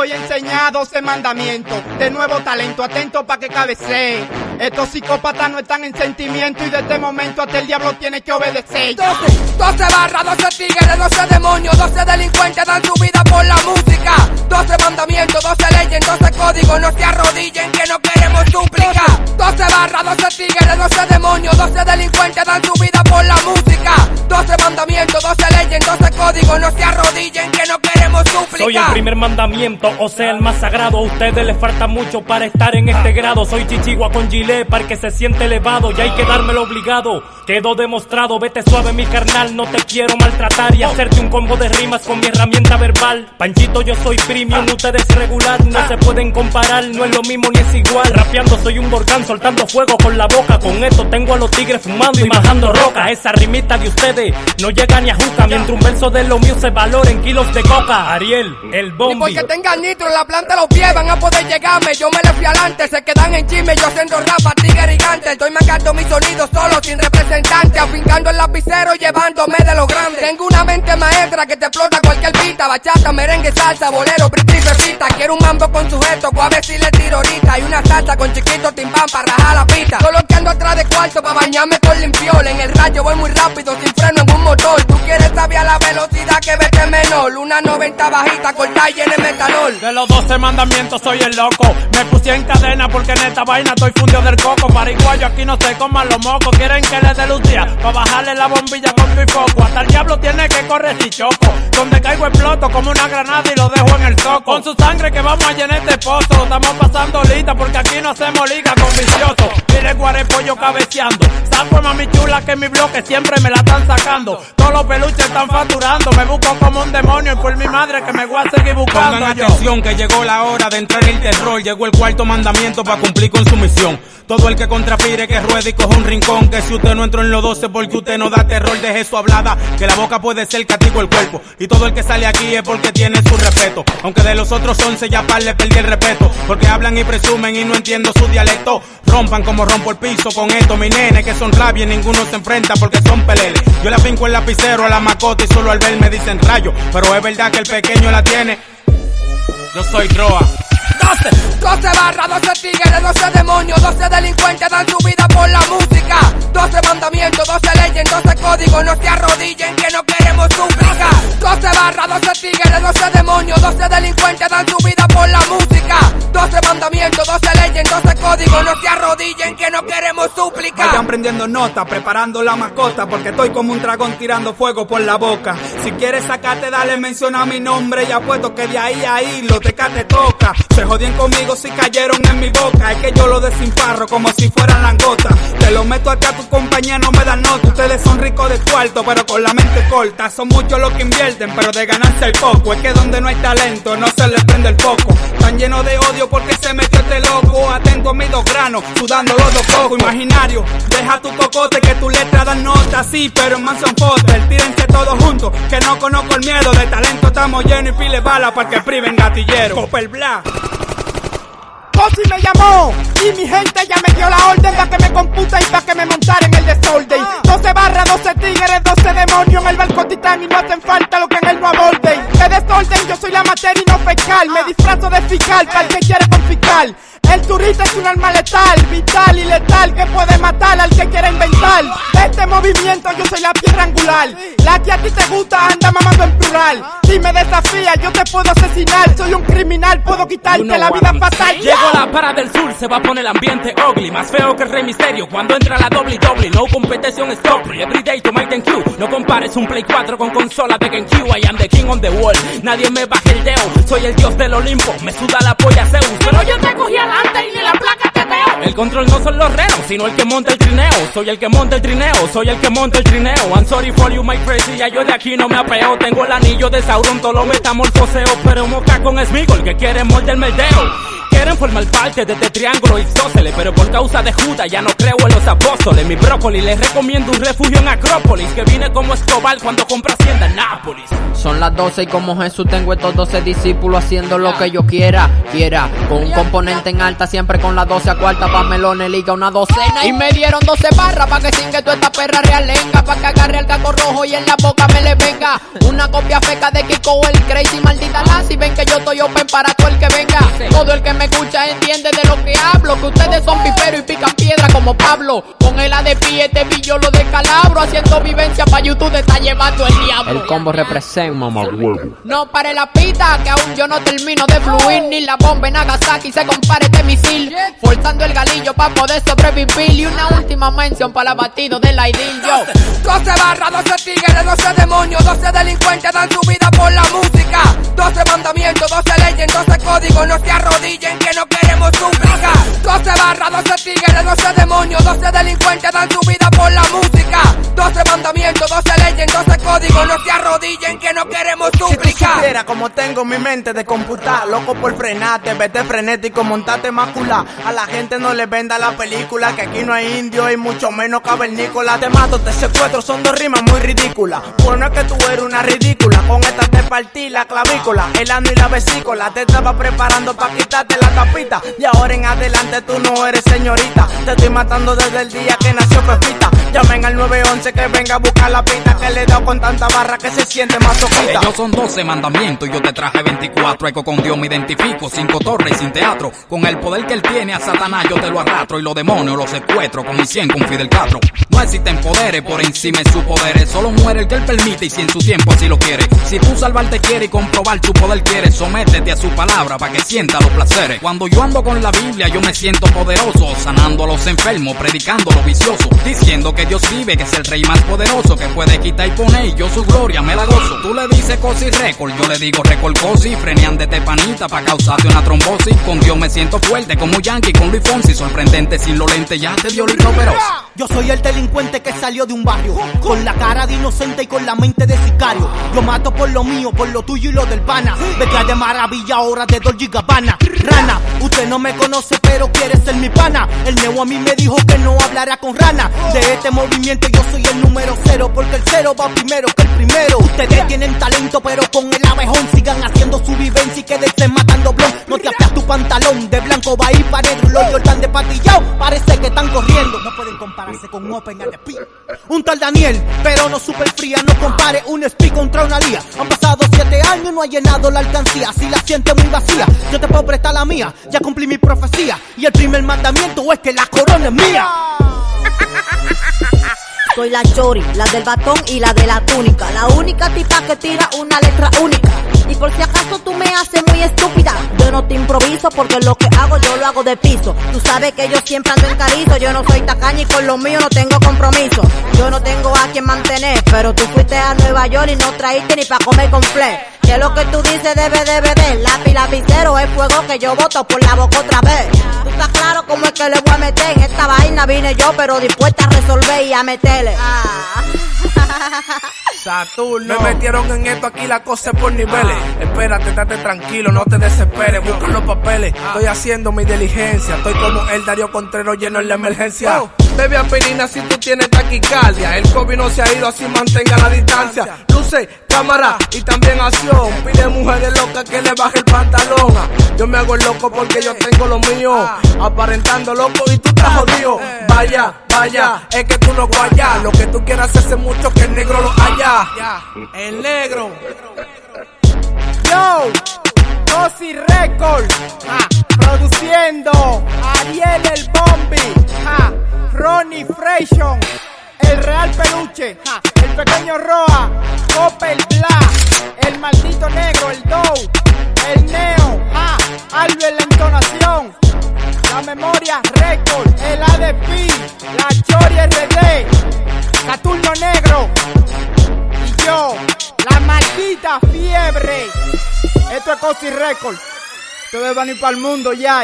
voy a enseñar 12 mandamientos de nuevo talento, atento pa' que cabecee. Estos psicópatas no están en sentimiento y de este momento hasta el diablo tiene que obedecer. 12 barras, 12 tigres, 12 demonios, 12 delincuentes dan su vida por la música. 12 mandamientos, 12 leyes, 12 códigos, no se arrodillen que no queremos súplica. 12 barras, 12 tigres, 12 demonios, 12 delincuentes dan su vida por la música. 12 mandamientos, 12 leyes, 12 códigos, no se arrodillen que no queremos súplica. Soy el primer mandamiento, o sea el más sagrado. A ustedes les falta mucho para estar en este grado. Soy chichigua con gilet para el que se siente elevado y hay que dármelo obligado. Quedó demostrado, vete suave mi carnal, no te quiero maltratar y hacerte un combo de rimas con mi herramienta verbal. Panchito, yo soy premium, ustedes regular, no se pueden comparar, no es lo mismo ni es igual. Rapeando soy un volcán soltando fuego con la boca, con esto tengo a los tigres fumando y bajando roca. Esa rimita de ustedes no llega ni a juca, mientras un verso de lo mío se valora en kilos de coca. Ariel, el bombi. Ni porque tengan nitro en la planta los pies van a poder llegarme, yo me le fui adelante, se quedan en chisme, yo haciendo rap a tigre gigante. Estoy marcando mis sonidos solo sin representante, afincando el lapicero y llevándome de lo grande. Tengo una mente maestra que te explota cualquier pista, bachata, merengue, salsa, bolero, briti, pepita. Quiero un mambo con sujeto, a ver si le tiro ahorita. Y una salsa con chiquito timbán para rajar la pista. Solo que ando atrás de cuarto para bañarme con limpiol. En el rayo voy muy rápido, sin freno en un motor. Tú quieres saber a la velocidad que vete menor. Una 90 bajita, corta y llena de metanol. De los 12 mandamientos soy el loco. Me puse en cadena porque en esta vaina estoy fundido del coco. Paraguayo aquí no se coman los mocos. Quieren que les dé luz día pa' bajarle la bombilla con tu y foco. Hasta el diablo tiene que correr si choco. Donde caigo exploto como una granada y lo dejo en el zoco. Con su sangre que vamos a llenar este pozo. Estamos pasando lista porque aquí no hacemos liga con viciosos. Mire guarepollo cabeceando. Saco mami chula que en mi bloque siempre me la están sacando. Todos los peluches están facturando. Me busco como un demonio y por mi madre que me voy a seguir buscando. Pongan atención que llegó la hora de entrar en el terror. Llegó el cuarto mandamiento para cumplir con su misión. Todo el que contrapire que ruede y coja un rincón. Que si usted no entró en los 12 porque usted no da terror, deje su hablada, que la boca puede ser castigo el cuerpo. Y todo el que sale aquí es porque tiene su respeto. Aunque de los otros 11 ya par le perdí el respeto. Porque hablan y presumen y no entiendo su dialecto. Rompan como rompo el piso con esto, mi nene, que son rabia y ninguno se enfrenta porque son peleles. Yo le finco el lapicero a la macota y solo al ver me dicen rayo. Pero es verdad que el pequeño la tiene. Yo soy Droa. 12 barras, 12 tigres, 12 demonios, 12 delincuentes dan su vida por la música. 12 mandamientos, 12 leyes, 12 códigos, no se arrodillen que no queremos súplica. 12 barras, 12 tigres, 12 demonios, 12 delincuentes dan su vida por la música. 12 mandamientos, 12 leyes, 12 códigos, no se arrodillen que no queremos súplica. Vayan prendiendo nota, preparando la mascota, porque estoy como un dragón tirando fuego por la boca. Si quieres sacarte, dale menciona mi nombre y apuesto que de ahí a ahí lo teca te toca. Se jodien conmigo si cayeron en mi boca, es que yo lo desinfarro como si fueran langotas. Te lo meto acá a tu compañía, no me dan nota. Ustedes son ricos de cuarto, pero con la mente corta. Son muchos los que invierten, pero de ganarse el poco. Es que donde no hay talento, no se les prende el foco. Están llenos de odio porque se metió este loco. Atento a mis dos granos, sudando los dos cocos. Imaginario, deja tu cocote que tu letra dan nota. Sí, pero en Mansion Foster, tírense todos juntos, que no conozco el miedo. De talento estamos llenos y pile bala para que priven gatillero. Copper Black. Posi me llamó y mi gente ya me dio la orden para que me computa y para que me montara en el desorden. 12 barras, 12 tigres, 12 demonios en el barco titán y no hacen falta lo que en él no aborden. De desorden yo soy la materia y no fecal, me disfrazo de fiscal para el que quiere confiscar. El turista es un arma letal, vital y letal que puede matar al que quiera inventar. De este movimiento yo soy la piedra angular, la que a ti te gusta anda mamando en plural. Si me desafías yo te puedo asesinar, soy un criminal, puedo quitarte la vida fatal. Llegó la para del sur, se va a poner el ambiente ugly. Más feo que el Rey Misterio cuando entra la doble. No competition stop, everyday to my thank you. No compares un Play 4 con consola de GameCube. I am the king on the wall, nadie me baje el dedo. Soy el dios del Olimpo, me suda la polla Zeus. Pero yo te cogí adelante y ni la placa te veo. El control no son los renos, sino el que monta el trineo. Soy el que monta el trineo, soy el que monta el trineo. I'm sorry for you my crazy, ya yo de aquí no me apeo. Tengo el anillo de Sauron, todo lo metamorfoseo. Pero moca con Smigol que quiere morderme el dedo. quieren formar parte de este triángulo isósceles, pero por causa de Judas ya no creo en los apóstoles. Mi brócoli les recomiendo un refugio en Acrópolis, que vine como Escobar cuando compra hacienda en Nápoles. Son las 12 y como Jesús tengo estos 12 discípulos haciendo lo que yo quiera. Con un componente en alta, siempre con las 12 a cuarta pa' melones, liga una docena. Y me dieron 12 barras pa' que singue toda esta perra realenga, pa' que agarre al caco rojo y en la boca me le venga una copia feca de Kiko el Crazy, maldita Lassie. Ven que yo estoy open para todo el que venga. Todo el que me escucha entiende de lo que hablo, que ustedes son piperos y pican piedra como Pablo. Con el ADP este billo lo descalabro, haciendo vivencia pa' YouTube te está llevando el diablo. El combo representa, mamá huevo. No pare la pita, que aún yo no termino de fluir, ni la bomba en Nagasaki se compare este misil, forzando el galillo pa' poder sobrevivir. Y una última mención para la batido del Aidil, yo. 12 barras, 12 tigres, 12 demonios, 12 delincuentes dan su vida por la música. 12 mandamientos, 12 leyes, 12 códigos, no se arrodillen que no queremos súplica. 12 barras, 12 tigres, 12 demonios, 12 delincuentes dan su vida por la música. 12 mandamientos, 12 leyes, 12 códigos, no se arrodillen que no queremos súplica. Si tú supieras como tengo mi mente de computar, loco por frenarte, vete frenético, montate macula. A la gente no le venda la película, que aquí no hay indio y mucho menos cavernícola. Te mato, te secuestro, son dos rimas muy ridículas. Bueno es que tú eres una ridícula, con esta te partí la clavícula, el ano y la vesícula. Te estaba preparando pa' quitarte la tapita, y ahora en adelante tú no eres señorita. Te estoy matando desde el día que nació Pepita. Llamen al 911 que venga a buscar la pita, que le he dado con tanta barra que se siente masoquita. Ellos son 12 mandamientos y yo te traje 24. Eco con Dios me identifico, 5 torres sin teatro. Con el poder que él tiene a Satanás yo te lo arrastro, y los demonios los secuestro con mi 100 con Fidel Castro. No existen poderes por encima de sus poderes, solo muere el que él permite y si en su tiempo así lo quiere. Si tú salvarte quiere y comprobar tu poder quiere, sométete a su palabra para que sienta los placeres. Cuando yo ando con la Biblia yo me siento poderoso, sanando a los enfermos, predicando a los viciosos, diciendo que Dios vive, que es el rey más poderoso, que puede quitar y poner, y yo su gloria me la gozo. Tú le dices cosi récord, yo le digo récord cosi, freneandete panita pa' causarte una trombosis. Con Dios me siento fuerte como Yankee con Luis Fonsi, sorprendente sin los lentes, ya te dio litróperos. Yo soy el delincuente que salió de un barrio, con la cara de inocente y con la mente de sicario. Yo mato por lo mío, por lo tuyo y lo del pana. Vete de maravilla ahora de Dolce y Gabbana. Rana, usted no me conoce pero quiere ser mi pana. El neo a mí me dijo que no hablará con rana. De este movimiento yo soy el número 0, porque el 0 va primero que el primero. Ustedes tienen talento pero con el abejón sigan haciendo su vivencia y quédense matando blon. No te apias tu pantalón, de blanco va a ir para negro. Los Jordan de patillao, parece que están corriendo. No pueden compararse con Open ADP. Un tal Daniel, pero no super fría. No compare un SP contra una lía. Han pasado 7 años y no ha llenado la alcancía. Si la sientes muy vacía, yo te puedo prestar la mía. Ya cumplí mi profecía y el primer mandamiento es que la corona es mía. Soy la Chori, la del batón y la de la túnica, la única tipa que tira una letra única. Y por si acaso tú me haces muy estúpida, yo no te improviso porque lo que hago yo lo hago de piso. Tú sabes que yo siempre ando en carizo, yo no soy tacaña y con lo mío no tengo compromiso. Yo no tengo a quien mantener, pero tú fuiste a Nueva York y no traíste ni pa' comer con fle. Que lo que tú dices debe de beber, lápiz lapicero es fuego que yo boto por la boca otra vez. Tú estás claro cómo es que le voy a meter, en esta vaina vine yo pero dispuesta a resolver y a meterle. Saturno. Me metieron en esto, aquí la cosa es por niveles. Espérate, estate tranquilo, no te desesperes. Busca los papeles, estoy haciendo mi diligencia. Estoy como el Darío Contreras lleno en la emergencia. Bebe aspirina si tú tienes taquicardia. El COVID no se ha ido, así mantenga la distancia. Luce, cámara y también acción. Pide mujeres locas que le baje el pantalón. Yo me hago el loco porque yo tengo lo mío. Aparentando loco y tú estás jodido. Vaya, vaya, es que tú no guayas. Lo que tú quieras hace mucho que el negro lo haya. El negro. Yo, Cosi Record, produciendo Ariel el Bombi, Ronnie Freyson, el Real Peluche, el Pequeño Roa, Opel Black, el Maldito Negro, el Dow, el Neo, Albert la entonación, la Memoria Record, el ADP, la Chori RD, Saturno Negro y yo, la Maldita Fiebre. Esto es Cosi Record. Ustedes van a ir para el mundo ya.